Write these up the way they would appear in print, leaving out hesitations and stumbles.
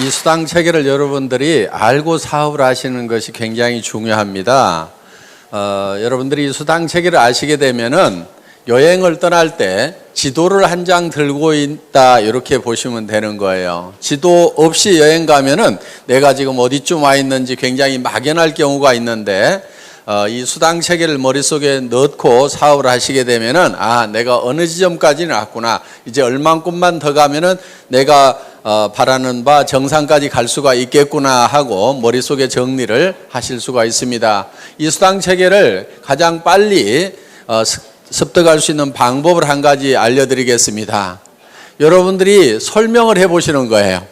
이 수당 체계를 여러분들이 알고 사업을 하시는 것이 굉장히 중요합니다. 여러분들이 이 수당 체계를 아시게 되면은 여행을 떠날 때 지도를 한 장 들고 있다 이렇게 보시면 되는 거예요. 지도 없이 여행 가면은 내가 지금 어디쯤 와 있는지 굉장히 막연할 경우가 있는데 이 수당 체계를 머릿속에 넣고 사업을 하시게 되면은 내가 어느 지점까지는 왔구나. 이제 얼만큼만 더 가면은 내가 바라는 바 정상까지 갈 수가 있겠구나 하고 머릿속에 정리를 하실 수가 있습니다. 이 수당 체계를 가장 빨리 습득할 수 있는 방법을 한 가지 알려드리겠습니다. 여러분들이 설명을 해보시는 거예요.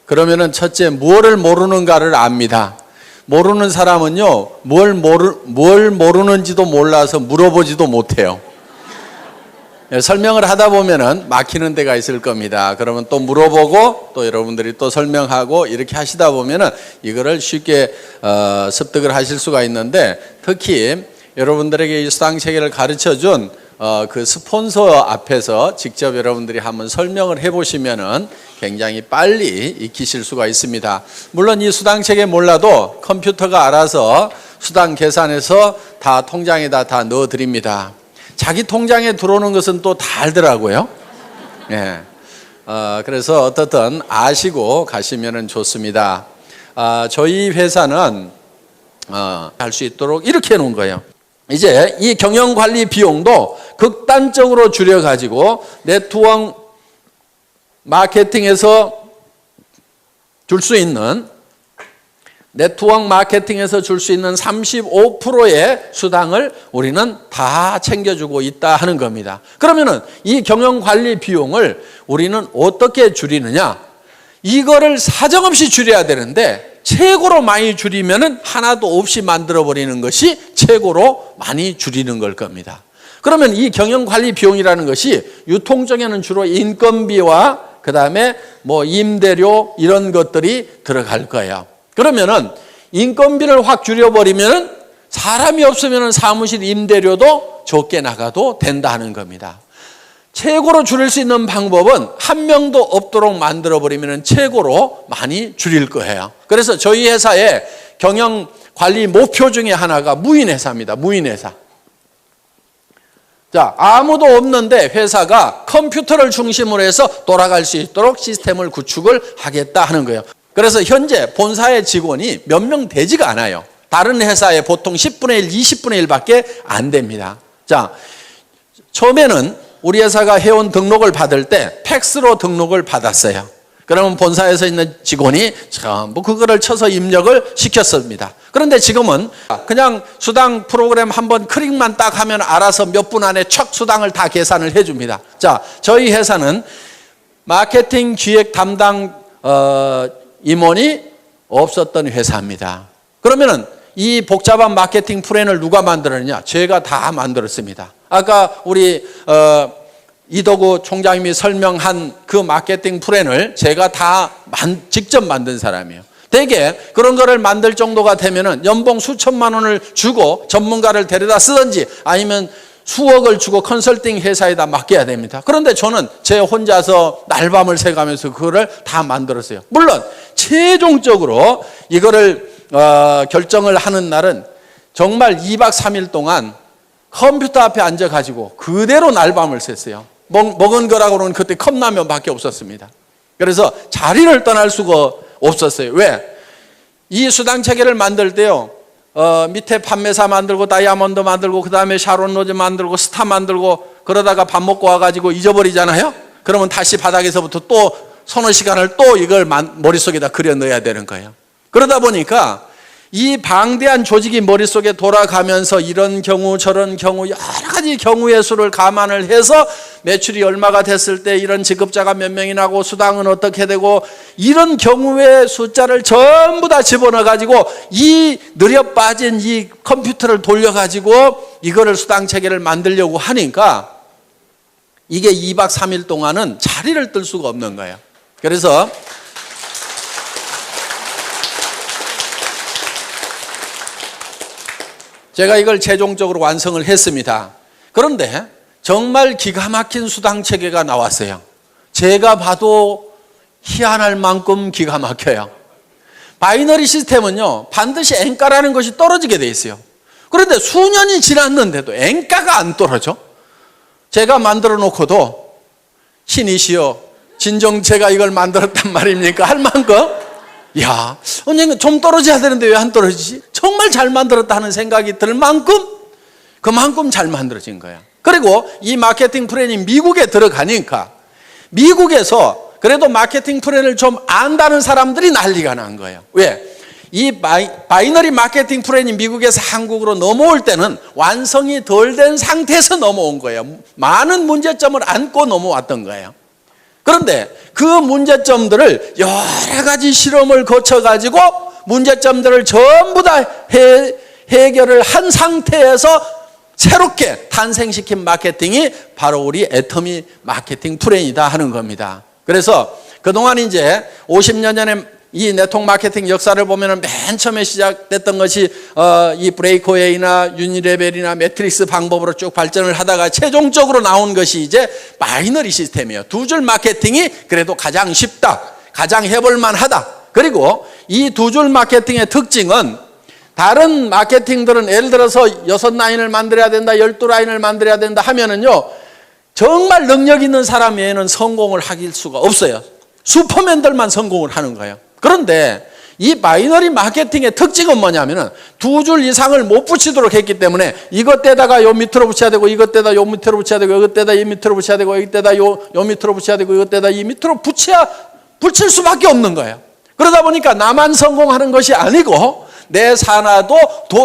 그러면은 첫째, 무엇을 모르는가를 압니다. 모르는 사람은요, 뭘 모르는지도 몰라서 물어보지도 못해요. 설명을 하다 보면은 막히는 데가 있을 겁니다. 그러면 또 물어보고 또 여러분들이 또 설명하고 이렇게 하시다 보면은 이거를 쉽게 습득을 하실 수가 있는데, 특히 여러분들에게 이 수당 체계를 가르쳐 준 그 스폰서 앞에서 직접 여러분들이 한번 설명을 해보시면은 굉장히 빨리 익히실 수가 있습니다. 물론 이 수당 체계 몰라도 컴퓨터가 알아서 수당 계산해서 다 통장에다 다 넣어 드립니다. 자기 통장에 들어오는 것은 또 다 알더라고요. 예. 그래서 어떻든 아시고 가시면은 좋습니다. 저희 회사는 할 수 있도록 이렇게 해놓은 거예요. 이제 이 경영관리 비용도 극단적으로 줄여가지고 네트워크 마케팅에서 줄 수 있는 35%의 수당을 우리는 다 챙겨주고 있다 하는 겁니다. 그러면은 이 경영관리 비용을 우리는 어떻게 줄이느냐? 이거를 사정없이 줄여야 되는데 최고로 많이 줄이면은 하나도 없이 만들어버리는 것이 최고로 많이 줄이는 걸 겁니다. 그러면 이 경영관리 비용이라는 것이 유통적에는 주로 인건비와 그 다음에 임대료 이런 것들이 들어갈 거예요. 그러면은 인건비를 확 줄여버리면은 사람이 없으면은 사무실 임대료도 적게 나가도 된다 하는 겁니다. 최고로 줄일 수 있는 방법은 한 명도 없도록 만들어버리면 최고로 많이 줄일 거예요. 그래서 저희 회사의 경영관리 목표 중에 하나가 무인회사입니다. 무인회사. 자, 아무도 없는데 회사가 컴퓨터를 중심으로 해서 돌아갈 수 있도록 시스템을 구축을 하겠다 하는 거예요. 그래서 현재 본사의 직원이 몇 명 되지가 않아요. 다른 회사에 보통 10분의 1, 20분의 1밖에 안 됩니다. 자, 처음에는 우리 회사가 회원 등록을 받을 때 팩스로 등록을 받았어요. 그러면 본사에서 있는 직원이 전부 그거를 쳐서 입력을 시켰습니다. 그런데 지금은 그냥 수당 프로그램 한번 클릭만 딱 하면 알아서 몇 분 안에 척 수당을 다 계산을 해줍니다. 자, 저희 회사는 마케팅 기획 담당 임원이 없었던 회사입니다. 그러면은 이 복잡한 마케팅 플랜을 누가 만들었느냐? 제가 다 만들었습니다. 아까 우리 이덕우 총장님이 설명한 그 마케팅 플랜을 제가 다 직접 만든 사람이에요. 대개 그런 거를 만들 정도가 되면은 연봉 수천만 원을 주고 전문가를 데려다 쓰든지 아니면 수억을 주고 컨설팅 회사에다 맡겨야 됩니다. 그런데 저는 제 혼자서 날밤을 새가면서 그거를 다 만들었어요. 물론 최종적으로 이거를 결정을 하는 날은 정말 2박 3일 동안 컴퓨터 앞에 앉아가지고 그대로 날밤을 샜어요. 먹은 거라고는 그때 컵라면밖에 없었습니다. 그래서 자리를 떠날 수가 없었어요. 왜? 이 수당 체계를 만들 때요, 밑에 판매사 만들고 다이아몬드 만들고 그 다음에 샤론 로즈 만들고 스타 만들고 그러다가 밥 먹고 와가지고 잊어버리잖아요. 그러면 다시 바닥에서부터 또 서너 시간을 또 이걸 머릿속에다 그려 넣어야 되는 거예요. 그러다 보니까 이 방대한 조직이 머릿속에 돌아가면서 이런 경우 저런 경우 여러 가지 경우의 수를 감안을 해서 매출이 얼마가 됐을 때 이런 지급자가 몇 명이 나고 수당은 어떻게 되고 이런 경우의 숫자를 전부 다 집어넣어 가지고 이 느려 빠진 이 컴퓨터를 돌려 가지고 이거를 수당 체계를 만들려고 하니까 이게 2박 3일 동안은 자리를 뜰 수가 없는 거예요. 그래서 제가 이걸 최종적으로 완성을 했습니다. 그런데 정말 기가 막힌 수당 체계가 나왔어요. 제가 봐도 희한할 만큼 기가 막혀요. 바이너리 시스템은요, 반드시 N가라는 것이 떨어지게 돼 있어요. 그런데 수년이 지났는데도 N가가 안 떨어져? 제가 만들어 놓고도 신이시여, 진정 제가 이걸 만들었단 말입니까? 할 만큼, 야, 언젠가 좀 떨어져야 되는데 왜 안 떨어지지? 정말 잘 만들었다 하는 생각이 들 만큼, 그만큼 잘 만들어진 거야. 그리고 이 마케팅 플랜이 미국에 들어가니까 미국에서 그래도 마케팅 플랜을 좀 안다는 사람들이 난리가 난 거예요. 왜? 이 바이너리 마케팅 플랜이 미국에서 한국으로 넘어올 때는 완성이 덜 된 상태에서 넘어온 거예요. 많은 문제점을 안고 넘어왔던 거예요. 그런데 그 문제점들을 여러 가지 실험을 거쳐가지고 문제점들을 전부 다 해결을 한 상태에서 새롭게 탄생시킨 마케팅이 바로 우리 애터미 마케팅 플랜이다 하는 겁니다. 그래서 그동안 이제 50년 전에 이 네트워크 마케팅 역사를 보면은 맨 처음에 시작됐던 것이 이 브레이크웨이나 유니레벨이나 매트릭스 방법으로 쭉 발전을 하다가 최종적으로 나온 것이 이제 바이너리 시스템이에요. 두 줄 마케팅이 그래도 가장 쉽다, 가장 해볼만 하다. 그리고 이 두 줄 마케팅의 특징은 다른 마케팅들은 예를 들어서 6라인을 만들어야 된다, 12라인을 만들어야 된다 하면은요, 정말 능력 있는 사람 외에는 성공을 할 수가 없어요. 슈퍼맨들만 성공을 하는 거예요. 그런데 이 바이너리 마케팅의 특징은 뭐냐면은 두 줄 이상을 못 붙이도록 했기 때문에 이것 때다가 요 밑으로 붙여야 되고, 이것 때다 요 밑으로 붙여야 되고, 이것 때다 이 밑으로 붙여야 되고, 이것 때다 요 밑으로 붙여야 되고, 이것 때다 이 밑으로 붙일 수밖에 없는 거예요. 그러다 보니까 나만 성공하는 것이 아니고 내 산하도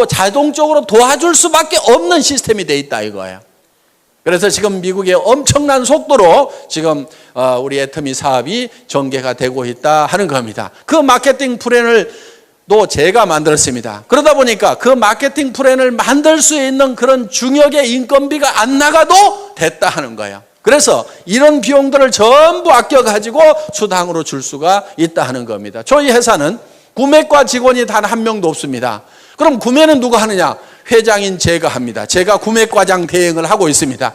자동적으로 도와줄 수밖에 없는 시스템이 돼 있다 이거예요. 그래서 지금 미국의 엄청난 속도로 지금 우리 애터미 사업이 전개가 되고 있다 하는 겁니다. 그 마케팅 플랜을 또 제가 만들었습니다. 그러다 보니까 그 마케팅 플랜을 만들 수 있는 그런 중역의 인건비가 안 나가도 됐다 하는 거예요. 그래서 이런 비용들을 전부 아껴가지고 수당으로 줄 수가 있다 하는 겁니다. 저희 회사는 구매과 직원이 단 한 명도 없습니다. 그럼 구매는 누가 하느냐? 회장인 제가 합니다. 제가 구매과장 대행을 하고 있습니다.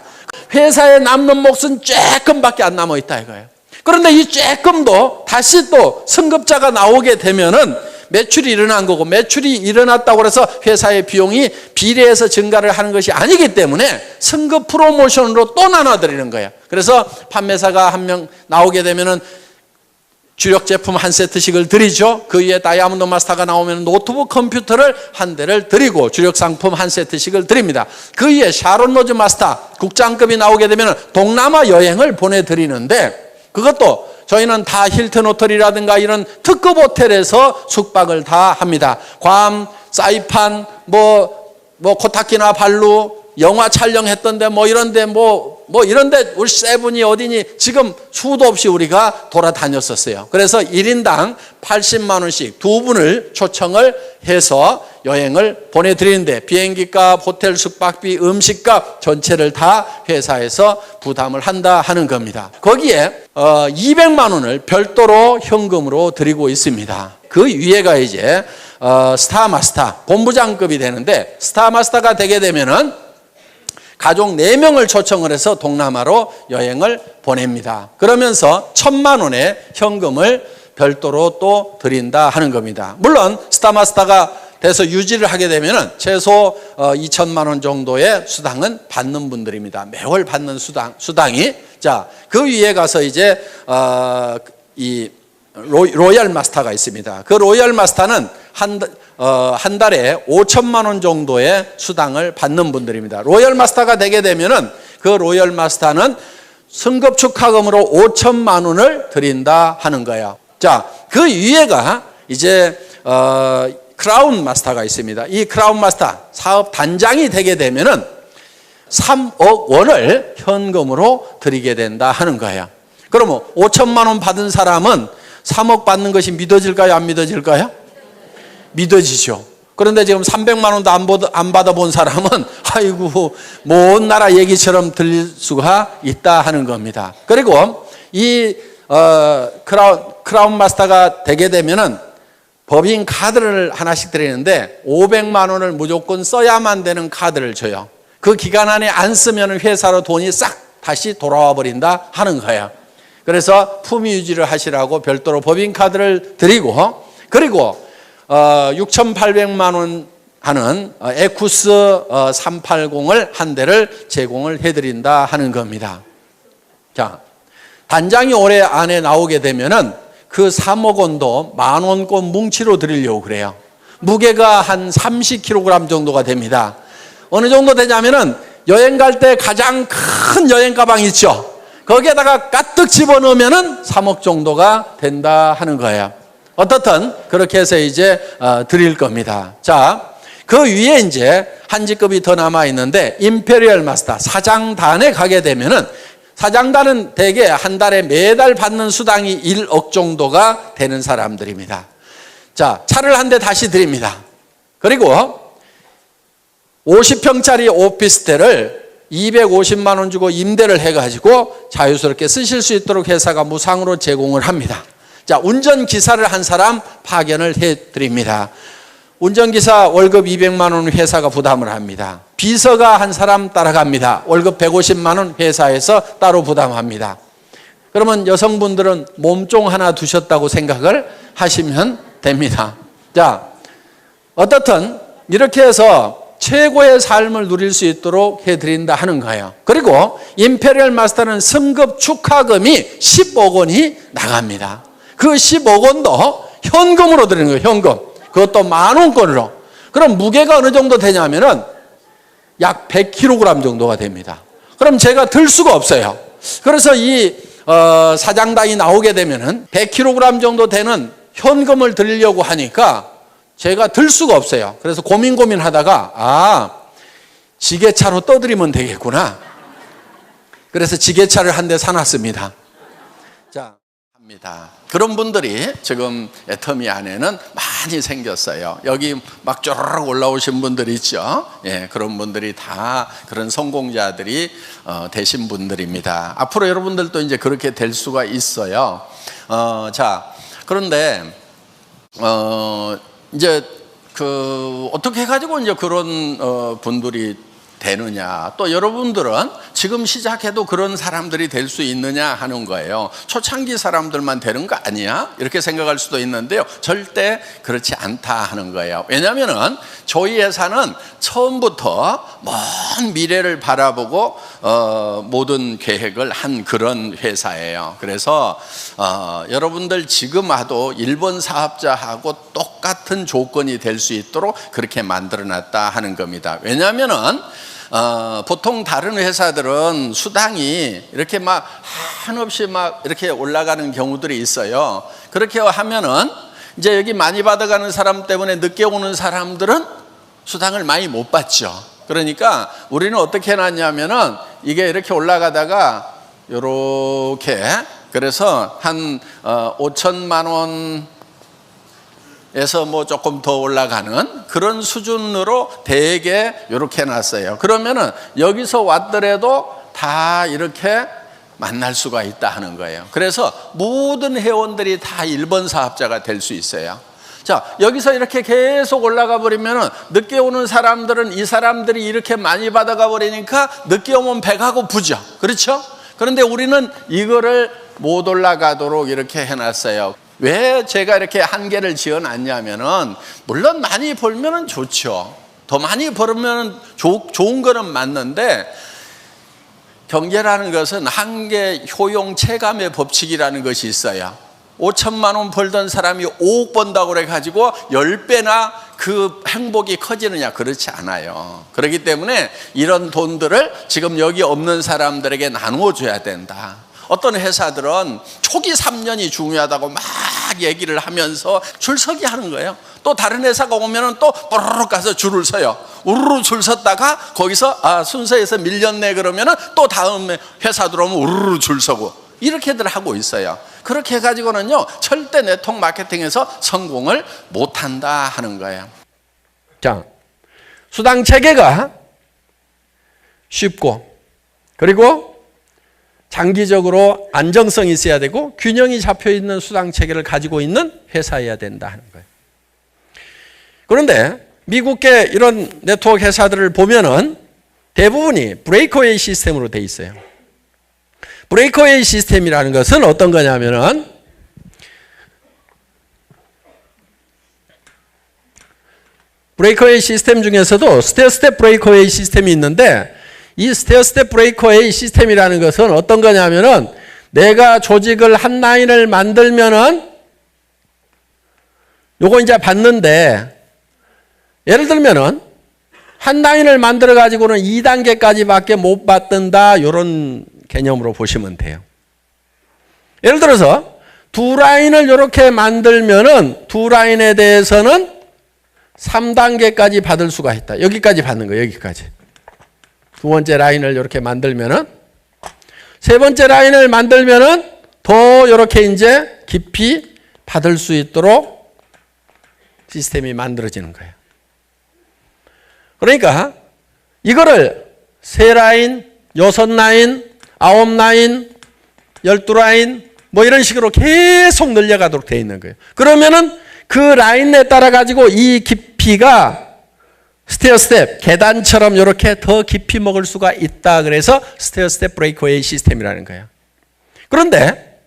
회사에 남는 몫은 조금밖에 안 남아 있다 이거예요. 그런데 이 조금도 다시 또 승급자가 나오게 되면은 매출이 일어난 거고, 매출이 일어났다고 해서 회사의 비용이 비례해서 증가를 하는 것이 아니기 때문에 승급 프로모션으로 또 나눠드리는 거예요. 그래서 판매사가 한 명 나오게 되면은 주력 제품 한 세트씩을 드리죠. 그 위에 다이아몬드 마스터가 나오면 노트북 컴퓨터를 한 대를 드리고 주력 상품 한 세트씩을 드립니다. 그 위에 샤론 로즈 마스터 국장급이 나오게 되면 동남아 여행을 보내드리는데, 그것도 저희는 다 힐튼 호텔이라든가 이런 특급 호텔에서 숙박을 다 합니다. 괌, 사이판, 코타키나 발루, 영화 촬영했던데 이런데 이런데 우리 세븐이 어디니 지금 수도 없이 우리가 돌아다녔었어요. 그래서 1인당 80만 원씩 두 분을 초청을 해서 여행을 보내드리는데 비행기값, 호텔 숙박비, 음식값 전체를 다 회사에서 부담을 한다 하는 겁니다. 거기에 200만 원을 별도로 현금으로 드리고 있습니다. 그 위에가 이제 스타마스터 본부장급이 되는데, 스타마스터가 되게 되면은 가족 4명을 초청을 해서 동남아로 여행을 보냅니다. 그러면서 1,000만 원의 현금을 별도로 또 드린다 하는 겁니다. 물론 스타마스터가 돼서 유지를 하게 되면 최소 2,000만 원 정도의 수당은 받는 분들입니다. 매월 받는 수당이. 자, 그 위에 가서 이제 이 로얄 마스터가 있습니다. 그 로얄 마스터는 한 달에 5천만 원 정도의 수당을 받는 분들입니다. 로얄 마스터가 되게 되면은 그 로얄 마스터는 승급 축하금으로 5천만 원을 드린다 하는 거예요. 자, 그 위에가 이제 크라운 마스터가 있습니다. 이 크라운 마스터 사업 단장이 되게 되면은 3억 원을 현금으로 드리게 된다 하는 거예요. 그러면 5천만 원 받은 사람은 3억 받는 것이 믿어질까요? 안 믿어질까요? 믿어지죠. 그런데 지금 300만 원도 안 받아본 사람은 아이고 먼 나라 얘기처럼 들릴 수가 있다 하는 겁니다. 그리고 이 크라운 마스터가 되게 되면은 법인 카드를 하나씩 드리는데 500만 원을 무조건 써야만 되는 카드를 줘요. 그 기간 안에 안 쓰면 회사로 돈이 싹 다시 돌아와 버린다 하는 거예요. 그래서 품위 유지를 하시라고 별도로 법인카드를 드리고, 그리고 6,800만 원 하는 에쿠스 380을 한 대를 제공을 해드린다 하는 겁니다. 자, 단장이 올해 안에 나오게 되면은 그 3억 원도 10,000원권 뭉치로 드리려고 그래요. 무게가 한 30kg 정도가 됩니다. 어느 정도 되냐면은 여행 갈 때 가장 큰 여행 가방 있죠. 거기에다가 가득 집어넣으면은 3억 정도가 된다 하는 거예요. 어떻든 그렇게 해서 이제 드릴 겁니다. 자, 그 위에 이제 한 직급이 더 남아 있는데 임페리얼 마스터 사장단에 가게 되면은 사장단은 대개 한 달에 매달 받는 수당이 1억 정도가 되는 사람들입니다. 자, 차를 한 대 다시 드립니다. 그리고 50평짜리 오피스텔을 250만 원 주고 임대를 해가지고 자유스럽게 쓰실 수 있도록 회사가 무상으로 제공을 합니다. 자, 운전기사를 한 사람 파견을 해드립니다. 운전기사 월급 200만 원 회사가 부담을 합니다. 비서가 한 사람 따라갑니다. 월급 150만 원 회사에서 따로 부담합니다. 그러면 여성분들은 몸종 하나 두셨다고 생각을 하시면 됩니다. 자, 어떻든 이렇게 해서 최고의 삶을 누릴 수 있도록 해드린다 하는 거예요. 그리고 임페리얼 마스터는 승급 축하금이 10억 원이 나갑니다. 그 10억 원도 현금으로 드리는 거예요. 현금. 그것도 10,000원권으로. 그럼 무게가 어느 정도 되냐면은 약 100kg 정도가 됩니다. 그럼 제가 들 수가 없어요. 그래서 이 사장단이 나오게 되면은 100kg 정도 되는 현금을 드리려고 하니까 제가 들 수가 없어요. 그래서 고민하다가 지게차로 떠드리면 되겠구나. 그래서 지게차를 한 대 사놨습니다. 자, 합니다. 그런 분들이 지금 애터미 안에는 많이 생겼어요. 여기 막 쪼르륵 올라오신 분들 있죠. 예, 그런 분들이 다 그런 성공자들이 되신 분들입니다. 앞으로 여러분들도 이제 그렇게 될 수가 있어요. 자, 그런데 이제 어떻게 해가지고 이제 그런 분들이 되느냐, 또 여러분들은 지금 시작해도 그런 사람들이 될 수 있느냐 하는 거예요. 초창기 사람들만 되는 거 아니야? 이렇게 생각할 수도 있는데요, 절대 그렇지 않다 하는 거예요. 왜냐하면은 저희 회사는 처음부터 먼 미래를 바라보고 모든 계획을 한 그런 회사예요. 그래서 여러분들 지금 와도 일본 사업자하고 똑같은 조건이 될 수 있도록 그렇게 만들어놨다 하는 겁니다. 왜냐하면은 보통 다른 회사들은 수당이 이렇게 막 한없이 막 이렇게 올라가는 경우들이 있어요. 그렇게 하면은 이제 여기 많이 받아가는 사람 때문에 늦게 오는 사람들은 수당을 많이 못 받죠. 그러니까 우리는 어떻게 해놨냐면은 이게 이렇게 올라가다가 요렇게, 그래서 한 5천만 원 에서 뭐 조금 더 올라가는 그런 수준으로 대개 이렇게 해놨어요. 그러면은 여기서 왔더라도 다 이렇게 만날 수가 있다 하는 거예요. 그래서 모든 회원들이 다 1번 사업자가 될 수 있어요. 자, 여기서 이렇게 계속 올라가 버리면은 늦게 오는 사람들은 이 사람들이 이렇게 많이 받아가 버리니까 늦게 오면 배가 고프죠. 그렇죠? 그런데 우리는 이거를 못 올라가도록 이렇게 해놨어요. 왜 제가 이렇게 한계를 지어놨냐면은, 물론 많이 벌면은 좋죠. 더 많이 벌면 좋은 거는 맞는데, 경제라는 것은 한계 효용 체감의 법칙이라는 것이 있어요. 5천만 원 벌던 사람이 5억 번다고 그래가지고 10배나 그 행복이 커지느냐? 그렇지 않아요. 그렇기 때문에 이런 돈들을 지금 여기 없는 사람들에게 나누어줘야 된다. 어떤 회사들은 초기 3년이 중요하다고 막 얘기를 하면서 줄서기 하는 거예요. 또 다른 회사가 오면은 또 뽀로록 가서 줄을 서요. 우르르 줄 섰다가 거기서 순서에서 밀렸네 그러면은 또 다음 회사 들어오면 우르르 줄 서고, 이렇게들 하고 있어요. 그렇게 해가지고는요, 절대 네트워크 마케팅에서 성공을 못한다 하는 거예요. 자, 수당 체계가 쉽고, 그리고 장기적으로 안정성이 있어야 되고 균형이 잡혀 있는 수당 체계를 가지고 있는 회사여야 된다 하는 거예요. 그런데 미국의 이런 네트워크 회사들을 보면은 대부분이 브레이크웨이 시스템으로 돼 있어요. 브레이크웨이 시스템이라는 것은 어떤 거냐면은 브레이크웨이 시스템 중에서도 스테어 스텝 브레이크웨이 시스템이 있는데 이 스테어 스텝 브레이크웨이 시스템이라는 것은 어떤 거냐면은 내가 조직을 한 라인을 만들면은 요거 이제 받는데 예를 들면은 한 라인을 만들어 가지고는 2단계까지밖에 못 받든다 이런 개념으로 보시면 돼요. 예를 들어서 두 라인을 이렇게 만들면은 두 라인에 대해서는 3단계까지 받을 수가 있다. 여기까지 받는 거예요. 여기까지. 두 번째 라인을 이렇게 만들면은 세 번째 라인을 만들면은 더 이렇게 이제 깊이 받을 수 있도록 시스템이 만들어지는 거예요. 그러니까 이거를 3라인, 6라인, 9라인, 12라인 뭐 이런 식으로 계속 늘려가도록 되어 있는 거예요. 그러면은 그 라인에 따라 가지고 이 깊이가 스테어 스텝, 계단처럼 이렇게 더 깊이 먹을 수가 있다. 그래서 스테어 스텝 브레이크웨이 시스템이라는 거예요. 그런데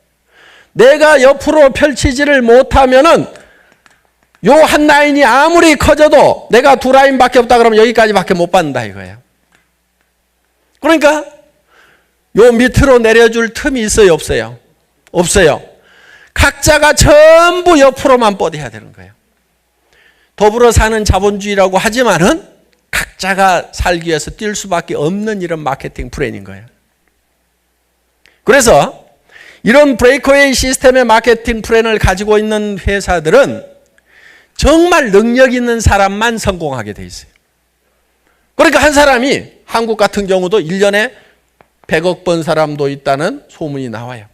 내가 옆으로 펼치지를 못하면은 요 한 라인이 아무리 커져도 내가 두 라인밖에 없다 그러면 여기까지밖에 못 받는다 이거예요. 그러니까 요 밑으로 내려줄 틈이 있어요, 없어요? 없어요. 각자가 전부 옆으로만 뻗어야 되는 거예요. 더불어 사는 자본주의라고 하지만은 각자가 살기 위해서 뛸 수밖에 없는 이런 마케팅 플랜인 거예요. 그래서 이런 브레이크웨이 시스템의 마케팅 플랜을 가지고 있는 회사들은 정말 능력 있는 사람만 성공하게 돼 있어요. 그러니까 한 사람이 한국 같은 경우도 1년에 100억 번 사람도 있다는 소문이 나와요.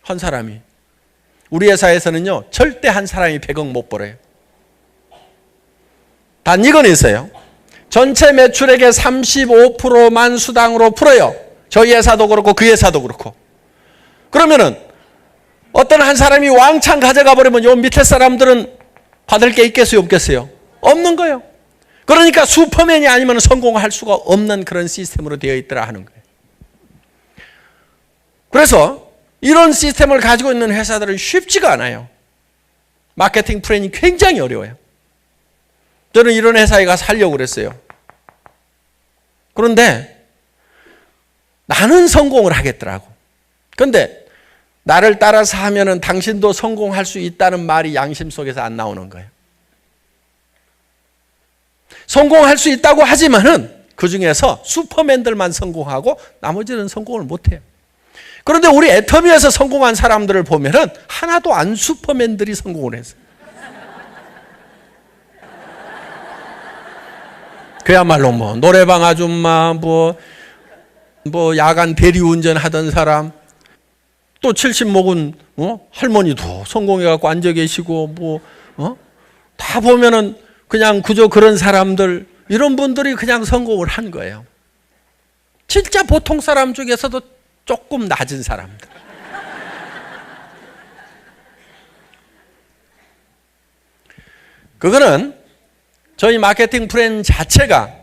한 사람이. 우리 회사에서는요, 절대 한 사람이 100억 못 벌어요. 단 이건 있어요. 전체 매출액의 35%만 수당으로 풀어요. 저희 회사도 그렇고 그 회사도 그렇고. 그러면은 어떤 한 사람이 왕창 가져가 버리면 요 밑에 사람들은 받을 게 있겠어요, 없겠어요? 없는 거예요. 그러니까 슈퍼맨이 아니면 성공할 수가 없는 그런 시스템으로 되어 있더라 하는 거예요. 그래서 이런 시스템을 가지고 있는 회사들은 쉽지가 않아요. 마케팅 플랜이 굉장히 어려워요. 저는 이런 회사에 가서 하려고 그랬어요. 그런데 나는 성공을 하겠더라고. 그런데 나를 따라서 하면은 당신도 성공할 수 있다는 말이 양심 속에서 안 나오는 거예요. 성공할 수 있다고 하지만은 그 중에서 슈퍼맨들만 성공하고 나머지는 성공을 못해요. 그런데 우리 애터미에서 성공한 사람들을 보면은 하나도 안 슈퍼맨들이 성공을 했어요. 그야말로 뭐 노래방 아줌마, 뭐 야간 대리운전 하던 사람, 또 70 먹은 할머니도 성공해갖고 앉아 계시고 다 보면은 그냥 그저 그런 사람들, 이런 분들이 그냥 성공을 한 거예요. 진짜 보통 사람 중에서도 조금 낮은 사람들. 그거는 저희 마케팅 플랜 자체가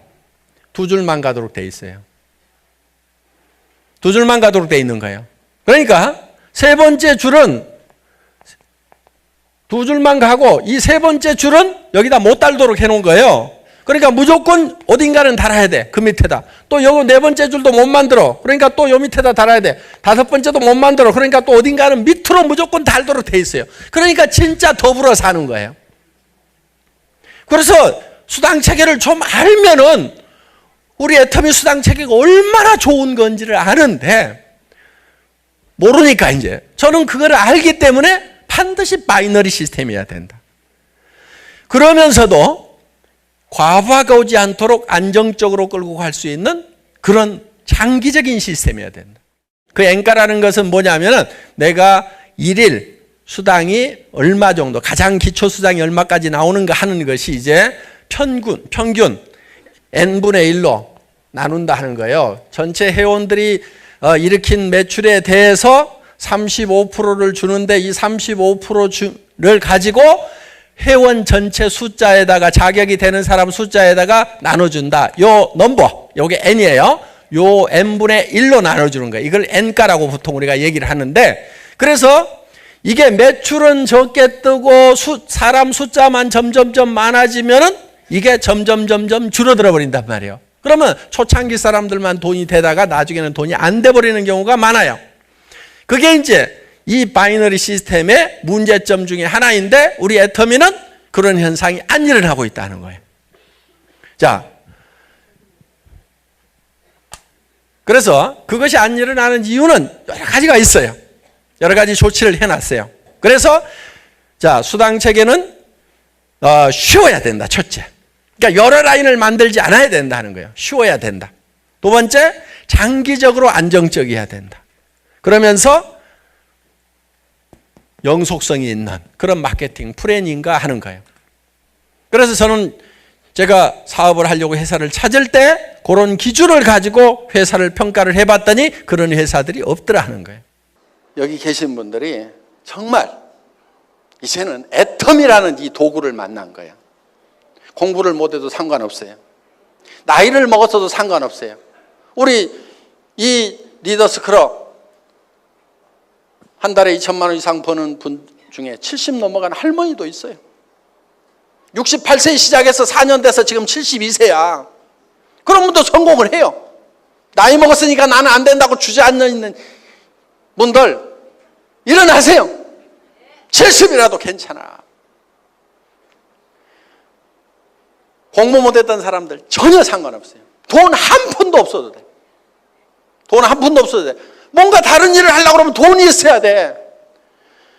두 줄만 가도록 돼 있어요. 두 줄만 가도록 돼 있는 거예요. 그러니까 세 번째 줄은 두 줄만 가고 이 세 번째 줄은 여기다 못 달도록 해놓은 거예요. 그러니까 무조건 어딘가는 달아야 돼. 그 밑에다. 또 요거 네 번째 줄도 못 만들어. 그러니까 또 요 밑에다 달아야 돼. 다섯 번째도 못 만들어. 그러니까 또 어딘가는 밑으로 무조건 달도록 돼 있어요. 그러니까 진짜 더불어 사는 거예요. 그래서 수당 체계를 좀 알면은 우리 애터미 수당 체계가 얼마나 좋은 건지를 아는데 모르니까 이제 저는 그걸 알기 때문에 반드시 바이너리 시스템이어야 된다. 그러면서도 과부하가 오지 않도록 안정적으로 끌고 갈 수 있는 그런 장기적인 시스템이어야 된다. 그 엔가라는 것은 뭐냐면은 내가 일일 수당이 얼마 정도, 가장 기초 수당이 얼마까지 나오는가 하는 것이 이제 평균 n분의 1로 나눈다 하는 거예요. 전체 회원들이 일으킨 매출에 대해서 35%를 주는데 이 35%를 가지고 회원 전체 숫자에다가 자격이 되는 사람 숫자에다가 나눠준다. 요 넘버, 요게 n이에요. 요 n분의 1로 나눠주는 거예요. 이걸 n가라고 보통 우리가 얘기를 하는데, 그래서 이게 매출은 적게 뜨고 사람 숫자만 점점점 많아지면은 이게 점점 줄어들어 버린단 말이에요. 그러면 초창기 사람들만 돈이 되다가 나중에는 돈이 안 돼 버리는 경우가 많아요. 그게 이제 이 바이너리 시스템의 문제점 중에 하나인데, 우리 애터미는 그런 현상이 안 일어나고 있다는 거예요. 자, 그래서 그것이 안 일어나는 이유는 여러 가지가 있어요. 여러 가지 조치를 해놨어요. 그래서 자, 수당 체계는 쉬워야 된다. 첫째, 그러니까 여러 라인을 만들지 않아야 된다는 거예요. 쉬워야 된다. 두 번째, 장기적으로 안정적이어야 된다. 그러면서 영속성이 있는 그런 마케팅 플래닝과 하는 거예요. 그래서 저는 제가 사업을 하려고 회사를 찾을 때 그런 기준을 가지고 회사를 평가를 해봤더니 그런 회사들이 없더라 하는 거예요. 여기 계신 분들이 정말 이제는 애텀이라는 이 도구를 만난 거예요. 공부를 못해도 상관없어요. 나이를 먹었어도 상관없어요. 우리 이 리더스 클럽 한 달에 2천만 원 이상 버는 분 중에 70 넘어간 할머니도 있어요. 68세 시작해서 4년 돼서 지금 72세야. 그런 분도 성공을 해요. 나이 먹었으니까 나는 안 된다고 주저앉아 있는 분들 일어나세요. 70이라도 괜찮아. 공부 못했던 사람들 전혀 상관없어요. 돈 한 푼도 없어도 돼. 돈 한 푼도 없어도 돼. 뭔가 다른 일을 하려고 그러면 돈이 있어야 돼.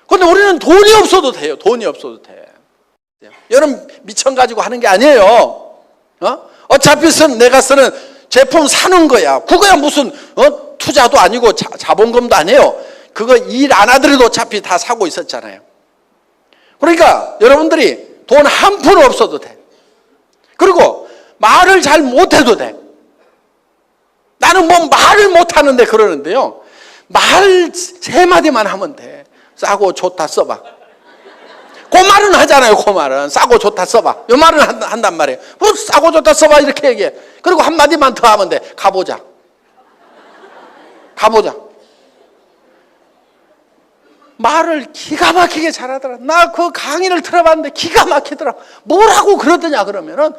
그런데 우리는 돈이 없어도 돼요. 돈이 없어도 돼. 여러분 미천 가지고 하는 게 아니에요. 어차피 내가 쓰는 제품 사는 거야. 그거야 무슨 투자도 아니고 자본금도 아니에요. 그거 일 안 하더라도 어차피 다 사고 있었잖아요. 그러니까 여러분들이 돈 한 푼 없어도 돼. 그리고 말을 잘 못해도 돼. 나는 뭐 말을 못하는데 그러는데요. 말 3마디만 하면 돼. 싸고 좋다 써봐. 그 말은 하잖아요. 그 말은 싸고 좋다 써봐. 이 말은 한단 말이에요. 뭐 싸고 좋다 써봐 이렇게 얘기해. 그리고 한마디만 더 하면 돼. 가보자. 가보자. 말을 기가 막히게 잘하더라. 나 그 강의를 들어봤는데 기가 막히더라. 뭐라고 그러더냐 그러면은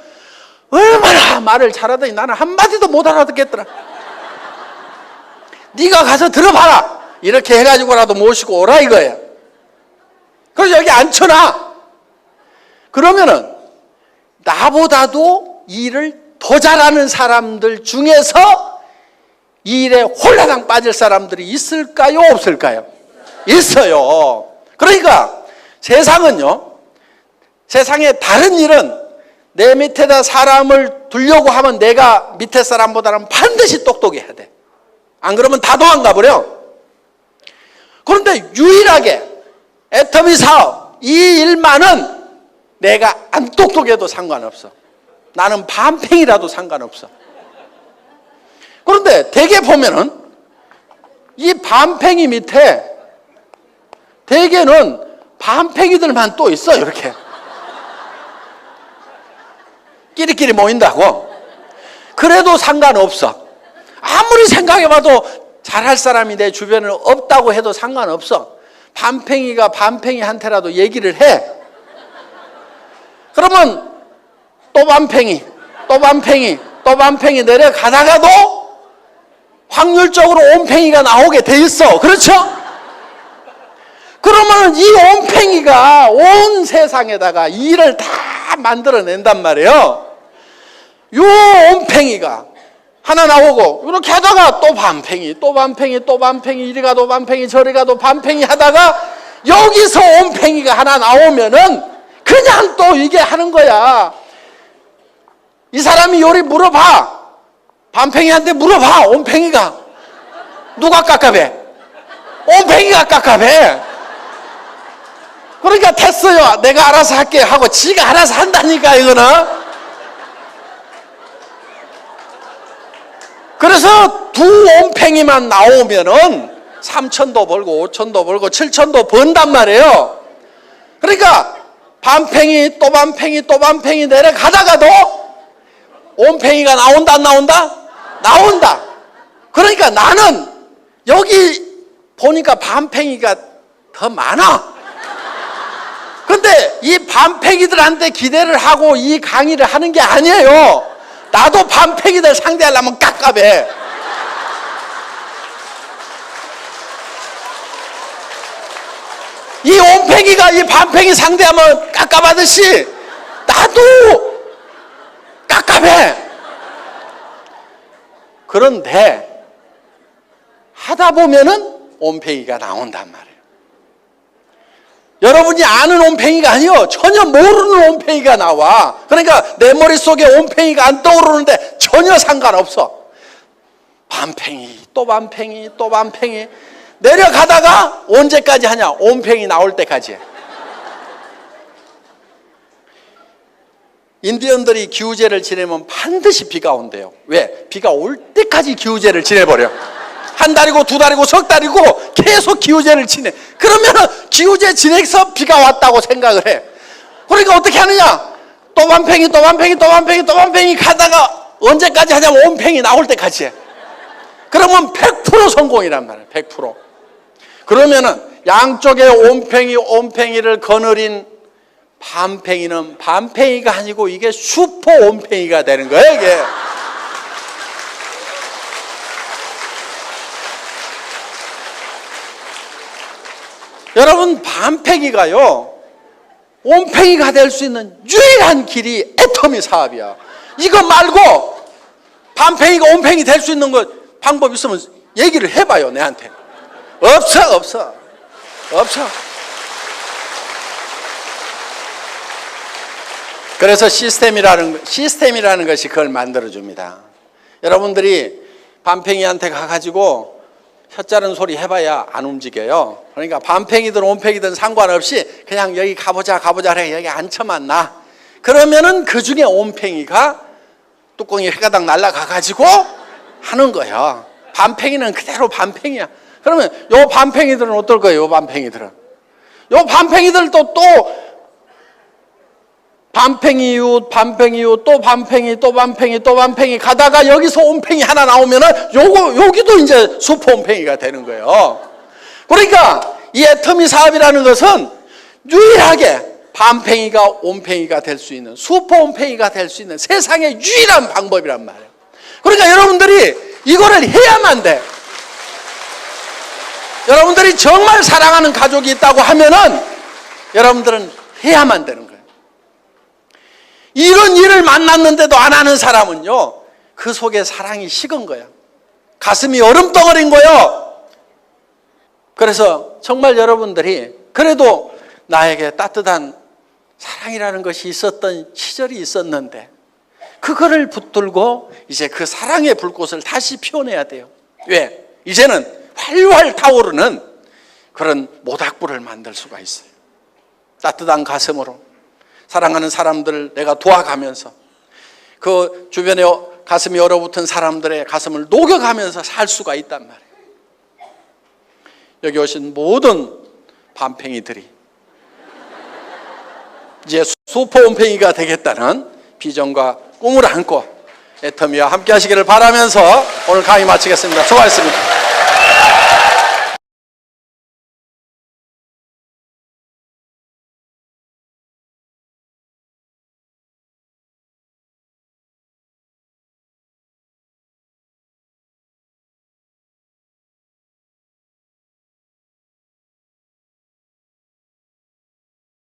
얼마나 말을 잘하더니 나는 한마디도 못 알아듣겠더라. 네가 가서 들어봐라. 이렇게 해가지고라도 모시고 오라 이거예요. 그래서 여기 앉혀놔. 그러면은 나보다도 일을 더 잘하는 사람들 중에서 이 일에 홀라당 빠질 사람들이 있을까요? 없을까요? 있어요. 그러니까 세상은요, 세상에 다른 일은 내 밑에다 사람을 두려고 하면 내가 밑에 사람보다는 반드시 똑똑해야 돼. 안 그러면 다 도망가 버려. 그런데 유일하게 애터미 사업 이 일만은 내가 안 똑똑해도 상관없어. 나는 반팽이라도 상관없어. 그런데 대개 보면은 이 반팽이 밑에 대개는 반팽이들만 또 있어. 이렇게 끼리끼리 모인다고. 그래도 상관없어. 아무리 생각해봐도 잘할 사람이 내 주변에 없다고 해도 상관없어. 반팽이가 반팽이한테라도 얘기를 해. 그러면 또 반팽이, 또 반팽이, 또 반팽이 내려가다가도 확률적으로 온팽이가 나오게 돼 있어. 그렇죠? 그러면 이 온팽이가 온 세상에다가 일을 다 만들어낸단 말이에요. 요 온팽이가 하나 나오고 이렇게 하다가 또 반팽이, 또 반팽이, 또 반팽이, 이리 가도 반팽이, 저리 가도 반팽이 하다가 여기서 온팽이가 하나 나오면은 그냥 또 이게 하는 거야. 이 사람이 요리 물어봐. 반팽이한테 물어봐. 온팽이가 누가 깝깝해? 온팽이가 깝깝해. 그러니까 됐어요. 내가 알아서 할게 하고 지가 알아서 한다니까 이거는. 그래서 두 온팽이만 나오면은 3천도 벌고 5천도 벌고 7천도 번단 말이에요. 그러니까 반팽이 또 반팽이 또 반팽이 내려가다가도 온팽이가 나온다 안 나온다? 나온다. 그러니까 나는 여기 보니까 밤팽이가 더 많아. 근데 이 밤팽이들한테 기대를 하고 이 강의를 하는 게 아니에요. 나도 밤팽이들 상대하려면 깝깝해. 이 온팽이가 이 밤팽이 상대하면 깝깝하듯이 나도 깝깝해. 그런데 하다 보면은 온팽이가 나온단 말이에요. 여러분이 아는 온팽이가 아니요, 전혀 모르는 온팽이가 나와. 그러니까 내 머릿속에 온팽이가 안 떠오르는데 전혀 상관없어. 밤팽이, 또 밤팽이, 또 밤팽이. 내려가다가 언제까지 하냐? 온팽이 나올 때까지. 인디언들이 기우제를 지내면 반드시 비가 온대요. 왜? 비가 올 때까지 기우제를 지내버려. 한 달이고 두 달이고 석 달이고 계속 기우제를 지내. 그러면은 기우제 지내서 비가 왔다고 생각을 해. 그러니까 어떻게 하느냐? 또 밤팽이, 또 밤팽이, 또 밤팽이, 또 밤팽이 가다가 언제까지 하냐면 온팽이 나올 때까지 해. 그러면 100% 성공이란 말이에요. 100%. 그러면은 양쪽에 온팽이를 거느린 밤팽이는 밤팽이가 아니고 이게 슈퍼 온팽이가 되는 거예요, 이게. 여러분, 밤팽이가요, 온팽이가 될 수 있는 유일한 길이 애터미 사업이야. 이거 말고 밤팽이가 온팽이 될 수 있는 방법 있으면 얘기를 해봐요, 내한테. 없어. 그래서 시스템이라는 것이 그걸 만들어줍니다. 여러분들이 밤팽이한테 가가지고 혀자른 소리 해봐야 안 움직여요. 그러니까 밤팽이든 온팽이든 상관없이 그냥 여기 가보자 그래, 여기 앉혀만 놔. 그러면은 그 중에 온팽이가 뚜껑이 해가닥 날아가가지고 하는 거예요. 밤팽이는 그대로 밤팽이야. 그러면 요 밤팽이들은 어떨 거예요? 요 밤팽이들은 또 밤팽이 또 밤팽이 가다가 여기서 온팽이 하나 나오면은 여기도 이제 슈퍼 온팽이가 되는 거예요. 그러니까 이 애터미 사업이라는 것은 유일하게 밤팽이가 온팽이가 될 수 있는, 슈퍼 온팽이가 될 수 있는 세상의 유일한 방법이란 말이에요. 그러니까 여러분들이 이거를 해야만 돼. 여러분들이 정말 사랑하는 가족이 있다고 하면은 여러분들은 해야만 되는 거예요. 이런 일을 만났는데도 안 하는 사람은요, 그 속에 사랑이 식은 거야. 가슴이 얼음덩어리인 거예요. 그래서 정말 여러분들이 그래도 나에게 따뜻한 사랑이라는 것이 있었던 시절이 있었는데 그거를 붙들고 이제 그 사랑의 불꽃을 다시 피워내야 돼요. 왜? 이제는 활활 타오르는 그런 모닥불을 만들 수가 있어요. 따뜻한 가슴으로 사랑하는 사람들을 내가 도와가면서 그 주변에 가슴이 얼어붙은 사람들의 가슴을 녹여가면서 살 수가 있단 말이에요. 여기 오신 모든 밤팽이들이 이제 슈퍼 온팽이가 되겠다는 비전과 꿈을 안고 애터미와 함께 하시기를 바라면서 오늘 강의 마치겠습니다. 수고하셨습니다.